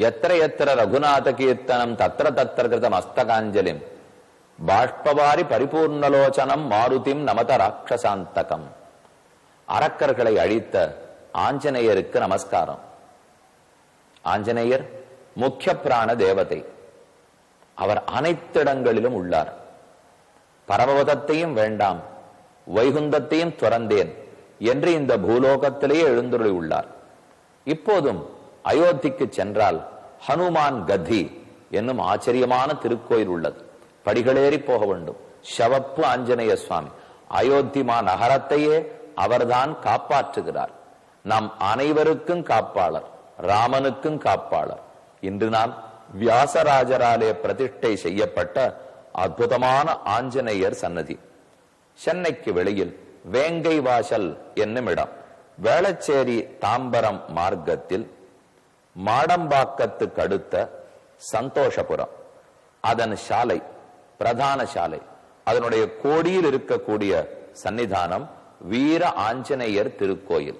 எத்திர எத்திர ரகுநாத கீர்த்தனம் தத்திர தத்திர கிருத மஸ்தகாஞ்சலிம் பாஷ்பவாரி பரிபூர்ணலோச்சனம் மாருதிம் நமத ராட்சசாந்தகம். அரக்கர்களை அழித்த ஆஞ்சநேயருக்கு நமஸ்காரம். ஆஞ்சநேயர் முக்கிய பிராண தேவதை. அவர் அனைத்து இடங்களிலும் உள்ளார். பரமபதத்தையும் வேண்டாம், வைகுந்தத்தையும் துறந்தேன் என்று இந்த பூலோகத்திலேயே எழுந்துள்ளி உள்ளார். இப்போதும் அயோத்திக்கு சென்றால் ஹனுமான் கதி என்னும் ஆச்சரியமான திருக்கோயில் உள்ளது. படிகளேறி போக வேண்டும். ஷவப்பு ஆஞ்சநேய சுவாமி அயோத்தி நகரத்தையே அவர்தான் காப்பாற்றுகிறார். நம் அனைவருக்கும் காப்பாளர், ராமனுக்கும் காப்பாளர். இன்று நாம் வியாசராஜராலே பிரதிஷ்டை செய்யப்பட்ட அற்புதமான ஆஞ்சநேயர் சன்னதி. சென்னைக்கு வெளியில் வேங்கை வாசல் என்னும் இடம், வேளச்சேரி தாம்பரம் மார்க்கத்தில் மாடம்பாக்கத்துக்கு அடுத்த சந்தோஷபுரம், அதன் சாலை பிரதான சாலை, அதனுடைய கோடியில் இருக்கக்கூடிய சன்னிதானம் வீர ஆஞ்சநேயர் திருக்கோயில்.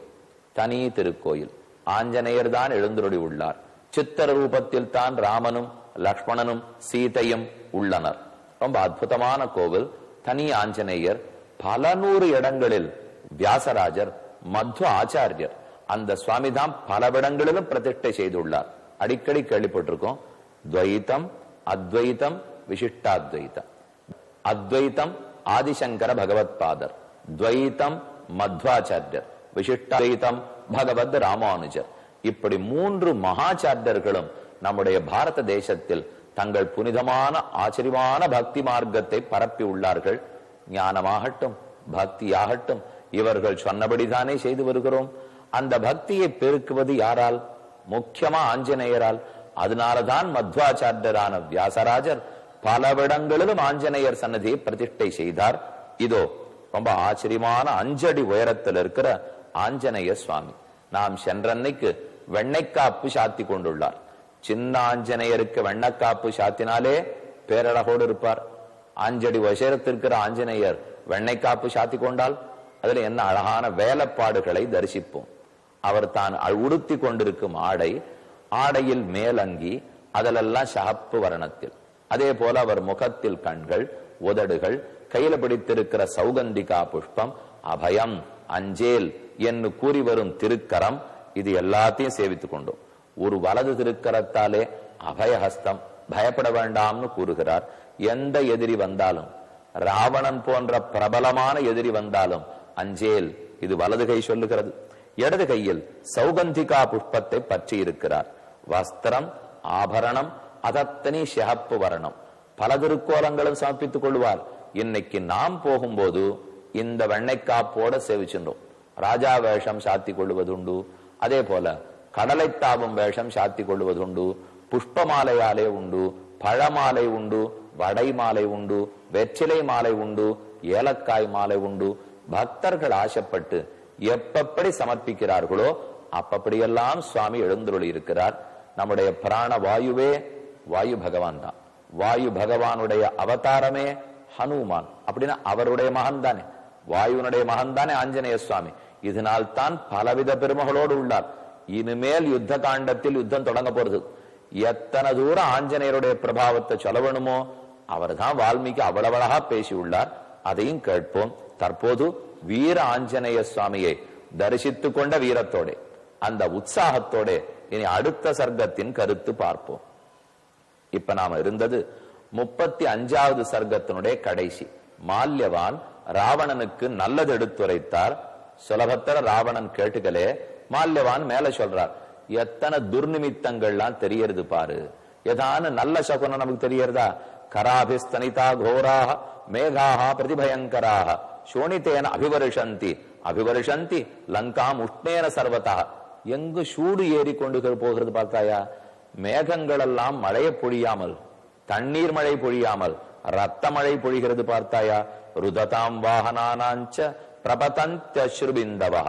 தனி திருக்கோயில். ஆஞ்சநேயர் தான் எழுந்துருளி உள்ளார். சித்திர ரூபத்தில் தான் ராமனும் லக்ஷ்மணனும் சீதையும் உள்ளனர். ரொம்ப அற்புதமான கோவில். தனி ஆஞ்சநேயர். பல நூறு இடங்களில் வியாசராஜர், மத்வ ஆச்சாரியர் அந்த சுவாமி தான் பலவிடங்களிலும் பிரதிஷ்டை செய்துள்ளார். அடிக்கடி கேள்விப்பட்டிருக்கோம். துவைத்தம், அத்வைத்தம், விசிஷ்டாத்வைத்தம். அத்வைத்தம் ஆதிசங்கர பகவத் பாதர், துவைத்தம் மத்வாச்சாரியர், விசிஷ்டாத்வைத்தம் பகவத் ராமானுஜர். இப்படி மூன்று மகாச்சாரியர்களும் நம்முடைய பாரத தேசத்தில் தங்கள் புனிதமான ஆச்சரியமான பக்தி மார்க்கத்தை பரப்பி உள்ளார்கள். ஞானமாகட்டும், பக்தியாகட்டும், இவர்கள் சொன்னபடிதானே செய்து வருகிறோம். அந்த பக்தியை பெருக்குவது யாரால்? முக்கியமா ஆஞ்சநேயரால். அதனாலதான் மத்வாச்சாரியரான வியாசராஜர் பலவிடங்களிலும் ஆஞ்சநேயர் சன்னதியை பிரதிஷ்டை செய்தார். இதோ ரொம்ப ஆச்சரியமான 5 அடி உயரத்தில் இருக்கிற ஆஞ்சநேய சுவாமி. நாம் சென்றன்னைக்கு வெண்ணைக்காப்பு சாத்தி கொண்டுள்ளார். சின்ன ஆஞ்சநேயருக்கு வெண்ணக்காப்பு சாத்தினாலே பேரழகோடு இருப்பார். 5 அடி உயரத்திற்கிற ஆஞ்சநேயர் வெண்ணைக்காப்பு சாத்தி கொண்டால் அதுல என்ன அழகான வேலைப்பாடுகளை தரிசிப்போம். அவர் தான் உடுத்தி கொண்டிருக்கும் ஆடை, ஆடையில் மேலங்கி, அதிலெல்லாம் சகப்பு வர்ணத்தில். அதே போல அவர் முகத்தில் கண்கள், உதடுகள், கையில பிடித்திருக்கிற சௌகந்திகா புஷ்பம், அபயம், அஞ்சேல் என்று கூறி வரும் திருக்கரம், இது எல்லாத்தையும் சேவித்துக் கொண்டோம். ஒரு வலது திருக்கரத்தாலே அபயஹஸ்தம், பயப்பட வேண்டாம்னு கூறுகிறார். எந்த எதிரி வந்தாலும், ராவணன் போன்ற பிரபலமான எதிரி வந்தாலும் அஞ்சேல், இது வலது கை சொல்லுகிறது. இடது கையில் சௌகந்திகா புஷ்பத்தை பற்றி இருக்கிறார். வஸ்திரம், ஆபரணம் அதத்தனி சிகப்பு வர்ணம். பல திருக்கோலங்களும் சமர்ப்பித்துக் கொள்வார். இன்னைக்கு நாம் போகும்போது இந்த வெண்ணைக்காப்போட சேவிச்சுட்டோம். ராஜா வேஷம் சாத்தி கொள்வதுண்டு. அதே போல கடலை தாவும் வேஷம் சாத்தி கொள்வதுண்டு. புஷ்ப மாலையாலே உண்டு, பழமாலை உண்டு, வடை மாலை உண்டு, வெற்றிலை மாலை உண்டு, ஏலக்காய் மாலை உண்டு. பக்தர்கள் ஆசைப்பட்டு எப்படி சமர்ப்பிக்கிறார்களோ அப்படியெல்லாம் சுவாமி எழுந்துருளி இருக்கிறார். நம்முடைய பிராண வாயுவே வாயு பகவான் தான். வாயு பகவானுடைய அவதாரமே ஹனுமான். அப்படின்னா அவருடைய மகன் தானே, வாயுனுடைய மகன் தானே ஆஞ்சநேய சுவாமி. இதனால் தான் பலவித பெருமகளோடு உள்ளார். இனிமேல் யுத்த காண்டத்தில் யுத்தம் தொடங்க போறது. எத்தனை தூரம் ஆஞ்சநேயருடைய பிரபாவத்தை சொல்லவணுமோ அவர் தான் வால்மீகி அவ்வளவழகா பேசி உள்ளார். அதையும் கேட்போம். தற்போது வீர ஆஞ்சநேய சுவாமியை தரிசித்துக் கொண்ட வீரத்தோட, அந்த உற்சாகத்தோட இனி அடுத்த சர்க்கத்தின் கருத்து பார்ப்போம். இப்ப நாம இருந்தது 35வது சர்க்கத்தினுடைய கடைசி. மால்யவான் ராவணனுக்கு நல்லது எடுத்துரைத்தார். சுலபத்தர ராவணன் கேட்டுக்கலே, மால்யவான் மேல சொல்றார், எத்தனை துர்நிமித்தங்கள்லாம் தெரியறது பாரு. ஏதான நல்ல சகுனம் நமக்கு தெரியறதா? கராபிஸ்தனிதா கோராக மேகாக பிரதிபயங்கராக சோனித்தேன அபிவருஷந்தி அபிவருஷந்தி லங்காம் உஷ்ணேன சர்வதா. எங்கு சூடு ஏறி கொண்டு போகிறது பார்த்தாயா? மேகங்கள் எல்லாம் மழையை பொழியாமல், தண்ணீர் மழை பொழியாமல் ரத்த மழை பொழிகிறது பார்த்தாயா? ருததாம் வாகனானாஞ்ச பிரபதந்த்யஸ்ருபிந்தவஹ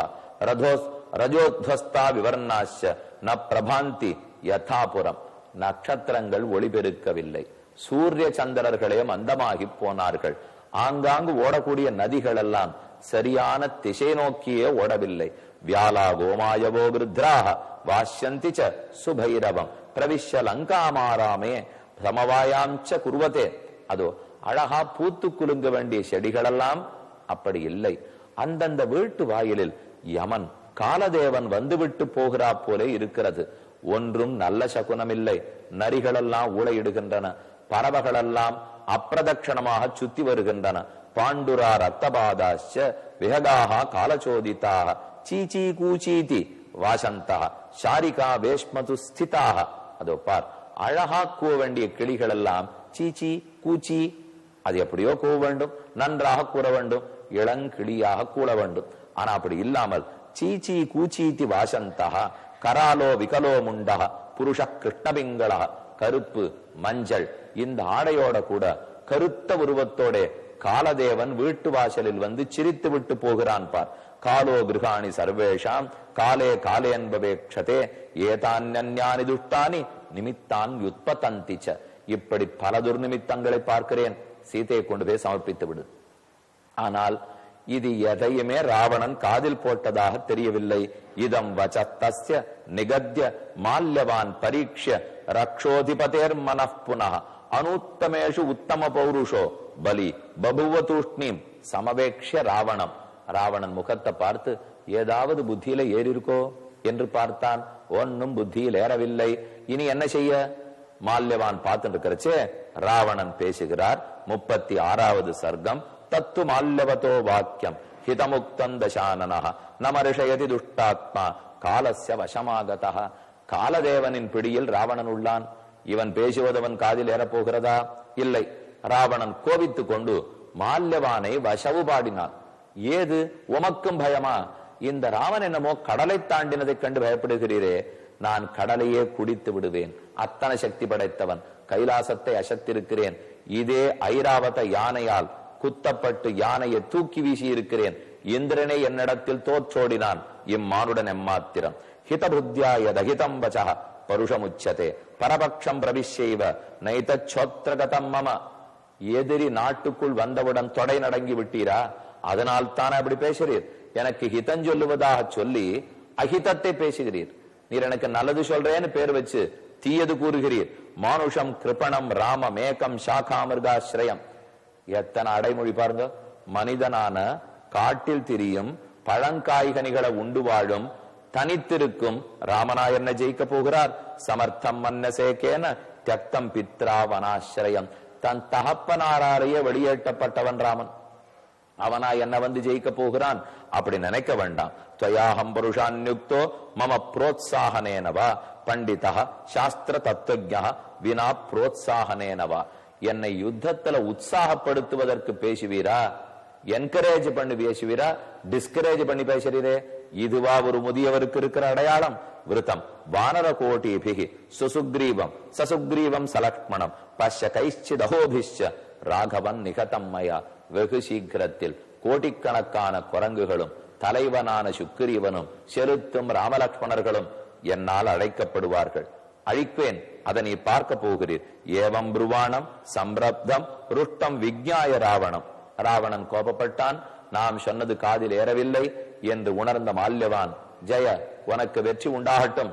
ரஜோத்வஸ்தா விவர்ணாச்ச ந பிரபாந்தி யதாபுரம். நட்சத்திரங்கள் ஒளிபெருக்கவில்லை. சூரிய சந்திரர்களே மந்தமாகி போனார்கள். ஆங்காங்கு ஓடக்கூடிய நதிகள் எல்லாம் சரியான திசை நோக்கியே ஓடவில்லை. வியாலா கோமாயவோ கிருத்ராக வாஷ்யந்தி ச சுபைரவம் பிரவிஷ்ய லங்காமாராமே சமவாயாம்ச குருவதே. அதோ அழகா பூத்து குலுங்க வேண்டிய செடிகளெல்லாம் அப்படி இல்லை. அந்தந்த வீட்டு வாயிலில் யமன் காலதேவன் வந்துவிட்டு போகிறா போலே இருக்கிறது. ஒன்றும் நல்ல சகுனமில்லை. நரிகளெல்லாம் ஊளையிடுகின்றன, பறவைகளெல்லாம் அப்பிரதட்சணமாக சுத்தி வருகின்றன. பாண்டுரா ரத்தபாதாச்ச விஹகாக காலச்சோதிதாக சீச்சி கூச்சீதி வாசந்தா ஷாரிகா வேஷ்மது ஸ்திதாக. அதோ பார், அழகா கூவ வேண்டிய கிளிகள் எல்லாம் சீச்சி கூச்சி, அது எப்படியோ கூவ வேண்டும், நன்றாக கூற வேண்டும், இளங்கிளியாக கூற வேண்டும். ஆனா அப்படி இல்லாமல் சீச்சி கூச்சீதி வாசந்தா கராலோ விகலோ முண்டா புருஷ கிருஷ்ணபிங்களா, கருப்பு மஞ்சள் இந்த ஆடையோட கூட கருத்த உருவத்தோட காலதேவன் வீட்டு வாசலில் வந்து சிரித்து விட்டு போகிறான் பார். காலோ கிருஹாணி சர்வேஷாம் காலே காலே என்பவேக்ஷதே ஏதான்யானி துஷ்டானி நிமித்தான் யுத்பதந்திச்ச. இப்படி பல துர்நிமித்தங்களை பார்க்கிறேன், சீதையை கொண்டு போய் சமர்ப்பித்து விடு. ஆனால் இது எதையுமே ராவணன் காதில் போட்டதாக தெரியவில்லை. இதம் வசத்தஸ்ய நிகத்ய மால்யவான் பரீட்சிய ரக்ஷோதிபதேர் மனப்புனः அனுத்தமேஷு உத்தம பௌருஷோ பலி பபுவ தூஷ்ணீம் சமவேக்ஷ ராவணம். ராவணன் முகத்தை பார்த்து ஏதாவது புத்தியில ஏறி இருக்கோ என்று பார்த்தான். ஒன்னும் புத்தியில் ஏறவில்லை. இனி என்ன செய்ய? மால்யவான் பார்த்துட்டு இருக்கிறச்சே ராவணன் பேசுகிறார். 36வது சர்க்கம். தத்து மால்யவதோ வாக்கியம் ஹிதமுக்தம் தசானனஹ நமரிஷயதி துஷ்டாத்மா காலஸ்ய வசமாகதஹ. காலதேவனின் பிடியில் ராவணன் உள்ளான். இவன் பேசுவதவன் காதில் ஏறப்போகிறதா? இல்லை. ராவணன் கோபித்துக் கொண்டு மால்யவானை வசவு பாடினான். ஏது உமக்கும் பயமா? இந்த ராவன் என்னமோ கடலை தாண்டினதை கண்டு பயப்படுகிறீரே, நான் கடலையே குடித்து விடுவேன், அத்தனை சக்தி படைத்தவன், கைலாசத்தை அசத்திருக்கிறேன், இதே ஐராவத யானையால் குத்தப்பட்டு யானையை தூக்கி வீசி இருக்கிறேன், இந்திரனை என்னிடத்தில் தோற்றோடினான், இம்மானுடன் எம்மாத்திரம். ஹிதபுத்தியா யதஹிதம் வசஹ பருஷமுச்சதே பரபக்ஷம் பிரவிஷ்யைவ நைதச்சோத்ரகதம் மம. எதிரி நாட்டுக்குள் வந்தவுடன் தொடை நடங்கி விட்டீரா? அதனால் தான் அப்படி பேசுறீர். எனக்கு ஹிதம் சொல்லுவதாக சொல்லி அஹிதத்தை பேசுகிறீர். நீர் எனக்கு நல்லது சொல்றேன்னு பேர் வச்சு தீயது கூறுகிறீர். மானுஷம் கிருபணம் ராம மேகம் சாகாமிருகாஸ்ரயம். எத்தனை அடைமொழி பாருங்க. மனிதனான காட்டில் திரியும் பழங்காய்கனிகளை உண்டு வாழும் தனித்திருக்கும் ராமனா என்ன ஜெயிக்க போகிறார்? சமர்த்தம் மன்னசேகேன தியக்தம் பித்ராவனாசிரயம். தன் தகப்பனாரையே வெளியேற்றப்பட்டவன் ராமன், அவனா என்ன வந்து ஜெயிக்க போகிறான்? அப்படி நினைக்க வேண்டாம். துவயாஹம் புருஷான்யுக்தோ மம புரோத்சாகனேனவா பண்டிதா சாஸ்திர தத்துவஜ்ஞா வினா புரோத்சாகனேனவா. என்னை யுத்தத்துல உற்சாகப்படுத்துவதற்கு பேசுவீரா? என்கரேஜ் பண்ணி பேசுவீரா? டிஸ்கரேஜ் பண்ணி பேசுறீரே? இதுவா ஒரு முதியவருக்கு இருக்கிற அடையாளம்? விருத்தம் வானர கோட்டிபிகி சுசுக்ரீவம் சசுக்ரீவம் சலக்ஷ்மணம் பஷ்ய கைச்சிதஹோபிஷ்ய ராகவன் நிகதம் மயா. வெகு சீக்கிரத்தில் கோடிக்கணக்கான குரங்குகளும் தலைவனான சுக்கிரீவனும் செலுத்தும் ராமலக்ஷ்மணர்களும் என்னால் அழைக்கப்படுவார்கள். அழிப்பேன், அதை நீ பார்க்க போகிறீர். ஏவம் புருவாணம் சம்பிரப்தம் ருஷ்டம் விஜ்ஞாய ராவணம். ராவணன் கோபப்பட்டான். நாம் சொன்னது காதில் ஏறவில்லை என்று உணர்ந்த மால்யவான், ஜெய உனக்கு வெற்றி உண்டாகட்டும்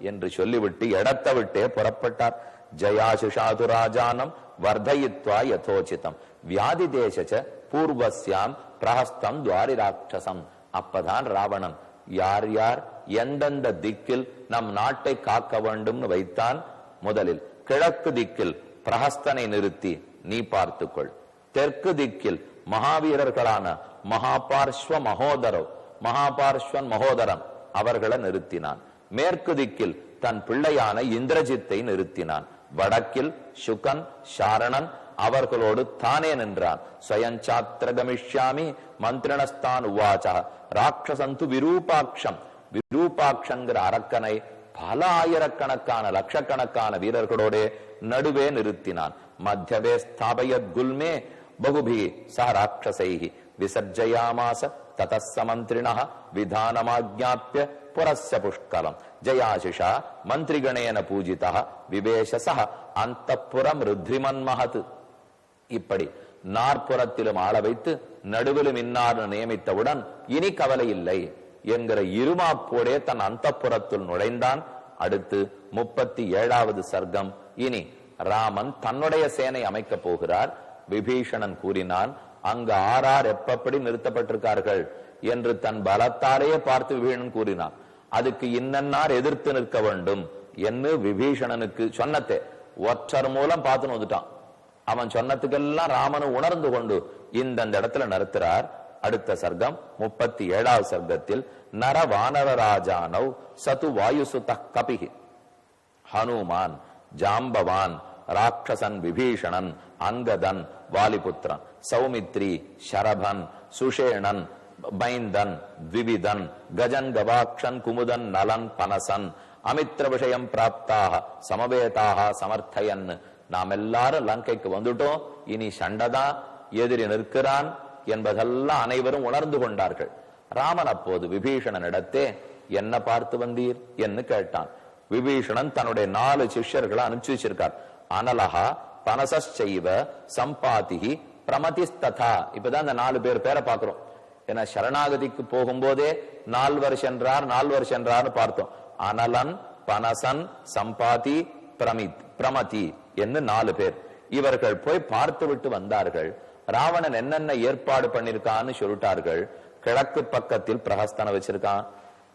என்று சொல்லிவிட்டு இடத்தை விட்டே புறப்பட்டார். ஜயாசுஷாது ராஜானம் வர்தயித்வா யதோசிதம் வியாதி தேச பூர்வஸ்யாம் பிரஹஸ்தம் துவாரி ராட்சசம். அப்பதான் ராவணன் யார் யார் எந்தெந்த திக்கில் நம் நாட்டை காக்க வேண்டும்னு வைத்தான். முதலில் கிழக்கு திக்கில் பிரஹஸ்தனை நிறுத்தி நீ பார்த்துக்கொள். தெற்கு திக்கில் மகாவீரர்களான மகாபார்ஸ்வ மகாபார்ஸ்வன் மகோதரன் அவர்களை நிறுத்தினான். மேற்கு திக்கில் தன் பிள்ளையான இந்திரஜித்தை நிறுத்தினான். வடக்கில் சுகன் சாரணன் அவர்களோடு தானே நின்றான். ஸ்வயஞ்சாத்திர கமிஷ்யாமி மந்திரணஸ்தான் உவாச்சா ராட்சசந்து விரூபாட்சம். விரூபாட்சங்கிற அரக்கனை பல ஆயிரக்கணக்கான லட்சக்கணக்கான வீரர்களோட நடுவே நிறுத்தினான். மத்தியவே ஸ்தாபயத் குல்மே பகுபி சஹ ராட்சசைஹி விசர்ஜயாமாச ததஸ்ஸ மந்திரிணः விதானமாஜ்ஞாப்ய புரஸ்ய புஷ்கலம். ஜயாசிஷா மந்திரிகணேன பூஜிதः விவேஷசஹ அந்தப்புரம் ருத்ரிமன்மஹத். இப்படி நாற்புறத்திலும் ஆள வைத்து நடுவிலும் இன்னார் நியமித்தவுடன் இனி கவலை இல்லை. என்கிற இருமாப்போடே தன் அந்தப்புறத்தில் நுழைந்தான். அடுத்து 37வது சர்க்கம். இனி ராமன் தன்னுடைய சேனை அமைக்க போகிறார். விபீஷணன் கூறினான், அங்கு ஆறார் எப்படி நிறுத்தப்பட்டிருக்கார்கள் என்று தன் பலத்தாலேயே பார்த்து விபீஷணன் கூறினான். அதுக்கு இன்னன்னார் எதிர்த்து நிற்க வேண்டும் என்று விபீஷணனுக்கு சொன்னதே ஒற்றர் மூலம் பார்த்து வந்துட்டான். அவன் சொன்னதுக்கெல்லாம் ராமனு உணர்ந்து கொண்டு இந்த இடத்துல நிறுத்துறார். அடுத்த சர்க்கம் 37வது சர்க்கத்தில் நர வானர ராஜானவ் சது வாயுசுத கபிஹி ஹனுமான் ஜாம்பவான் ராட்சசன் விபீஷணன் அங்கதன் வாலிபுத்திரன் சௌமித்ரி ஷரபன் சுஷேணன் பைந்தன் த்விவிதன் கஜன் கவாக்ஷன் குமுதன் நலன் பனசன் அமித்ர விஷயம் பிராப்தாக சமவேதாக சமர்த்தையன். நாம் எல்லாரும் லங்கைக்கு வந்துட்டோம், இனி சண்டைதான், எதிரி நிற்கிறான் என்பதெல்லாம் அனைவரும் உணர்ந்து கொண்டார்கள். ராமன் அப்போது விபீஷணனிடத்தே என்ன பார்த்து வந்தீர் என்று கேட்டான். விபீஷணன் தன்னுடைய 4 சிஷ்யர்களை அனுப்பிச்சு வச்சிருக்கார். அனலஹா பனசைவ சம்பாதிஹி பிரமதிஸ்ததா. இப்பதான் இந்த 4 பேரை பார்க்கிறோம். ஏன்னா சரணாகதிக்கு போகும்போதே 4 சென்றார்னு பார்த்தோம். அனலன் பனசன் சம்பாதி பிரமதி என்று 4 பேர். இவர்கள் போய் பார்த்து விட்டு வந்தார்கள். ராவணன் என்னென்ன ஏற்பாடு பண்ணிருக்கான்னு சொல்லிட்டார்கள். கிழக்கு பக்கத்தில் பிரஹஸ்தன வச்சிருக்கான்,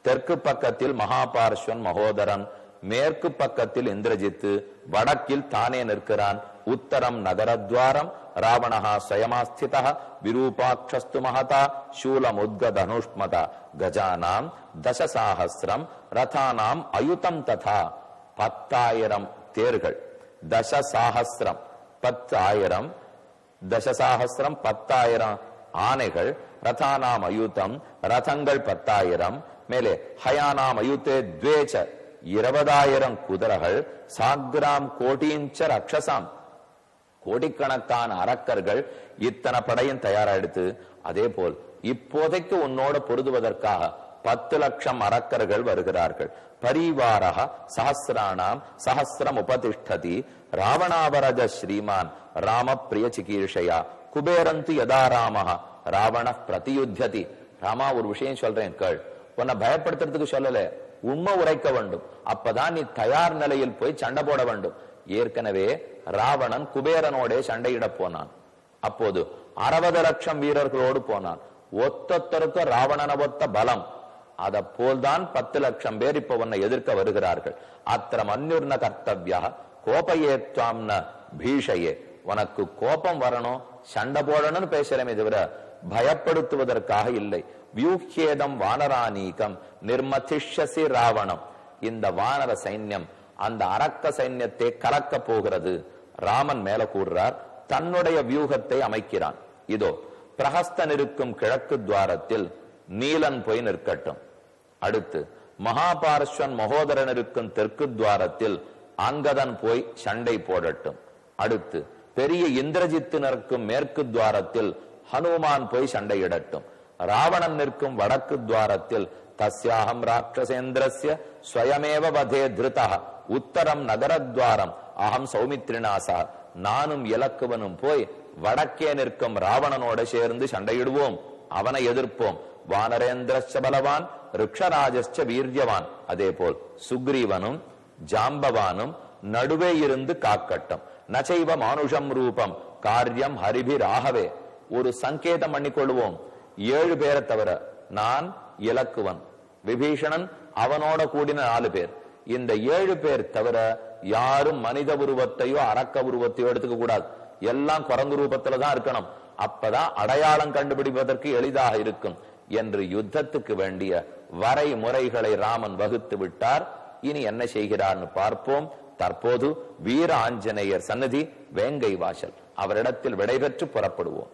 தெற்கு பக்கத்தில் மகாபார்ஸ்வன் மகோதரன், மேற்கு பக்கத்தில் இந்திரஜித்து, வடக்கில் தானே நிற்கிறான். உத்தரம் நகரத்வாரம் ராவணஹா ஸ்வயமாஸ்திதா விரூபாக்ஷஸ்து மகதா சூலமுத்கதனுஷ்மதா கஜானாம் தசசாஹஸ்ரம் ரதானாம் அயுதம் ததா. 10,000 தேர்கள், தசசாஹஸ்ரம் 10,000, தசசாஹஸ்ரம் 10,000 ஆனைகள், ரதானாம் அயுதம் ரதங்கள் 10,000, மேலே ஹயானாம் அயுத்தே த்வேச்ச 20,000 குதிரைகள், சாக்ராம் கோட்டீஞ்ச ரக்ஷசாம் கோடிக்கணக்கான அரக்கர்கள். இத்தனை படையும் தயாராயிடுத்து. அதே போல் இப்போதைக்கு உன்னோட பொருதுவதற்காக 10 லட்சம் அரக்கர்கள் வருகிறார்கள். பரிவாரஹ சஹஸ்ராணாம் சஹஸ்ரம் உபதிஷ்டதி ராவணாவரஜ ஸ்ரீமான் ராம பிரிய சிகீர்ஷயா குபேரந்து யதா ராமஹ ராவண பிரதியுத்தியதி. ராமா, ஒரு விஷயம் சொல்றேன் கேள். உன்னை பயப்படுத்துறதுக்கு சொல்லல, உண்மை உரைக்க வேண்டும். அப்பதான் நீ தயார் நிலையில் போய் சண்டை போட வேண்டும். ஏற்கனவே ராவணன் குபேரனோட சண்டையிட போனான். அப்போது 60 லட்சம் வீரர்களோடு போனான். ஒத்தொத்தருக்கு ராவணன ஒத்த பலம். அத போல்தான் 10 லட்சம் பேர் இப்ப உன்னை எதிர்க்க வருகிறார்கள். அத்திர மன்யுர்ண கர்த்தவ்யா கோபயேத்வாம்ன பீஷையே. உனக்கு கோபம் வரணும், சண்டை போடணும்னு பேசுறமே தவிர பயப்படுத்துவதற்காக இல்லை. வியூஹ்யேதம் வானரானீகம் நிர்மதிஷ்யசி ராவணம். இந்த வானர சைன்யம் அந்த அரக்க சைன்யத்தை கலக்க போகிறது. ராமன் மேல கூறுறார், தன்னுடைய வியூகத்தை அமைக்கிறான். இதோ பிரஹஸ்தன் இருக்கும் கிழக்கு துவாரத்தில் நீலன் போய் நிற்கட்டும். அடுத்து மகாபார்ஸ்வன் மகோதரன் இருக்கும் தெற்கு துவாரத்தில் அங்கதன் போய் சண்டை போடட்டும். அடுத்து பெரிய இந்திரஜித்து நிற்கும் மேற்கு துவாரத்தில் ஹனுமான் போய் சண்டையிடட்டும். ராவணன் நிற்கும் வடக்கு துவாரத்தில் தஸ்யாஹம் ராட்சசேந்திரஸ்ய ஸ்வயமேவ வதே திருதா உத்தரம் நகரத்வாரம் அகம் சௌமித்ரிநாசா. நானும் இலக்குவனும் போய் வடக்கே நிற்கும் ராவணனோட சேர்ந்து சண்டையிடுவோம், அவனை எதிர்ப்போம். வானரேந்திரச்ச பலவான் ரிக்ஷராஜஸ்ச வீரியவான். அதே போல் சுக்ரீவனும் ஜாம்பவானும் நடுவே இருந்து காக்கட்டும். நச்சைவ மானுஷம் ரூபம் காரியம் ஹரிபிராகவே. ஒரு சங்கேதம் பண்ணிக்கொள்வோம். 7 பேரை தவிர நான் இலக்குவன், விபீஷணன், அவனோட கூடின 4 பேர். இந்த 7 பேர் தவிர யாரும் மனித உருவத்தையோ அரக்க உருவத்தையோ எடுத்துக்க கூடாது. எல்லாம் குரங்கு ரூபத்துல தான் இருக்கணும். அப்பதான் அடையாளம் கண்டுபிடிப்பதற்கு எளிதாக இருக்கும் என்று யுத்தத்துக்கு வேண்டிய வரைமுறைகளை ராமன் வகுத்து விட்டார். இனி என்ன செய்கிறார்னு பார்ப்போம். தற்போது வீர ஆஞ்சநேயர் சன்னதி வேங்கை வாசல், அவரிடத்தில் விடைபெற்று புறப்படுவோம்.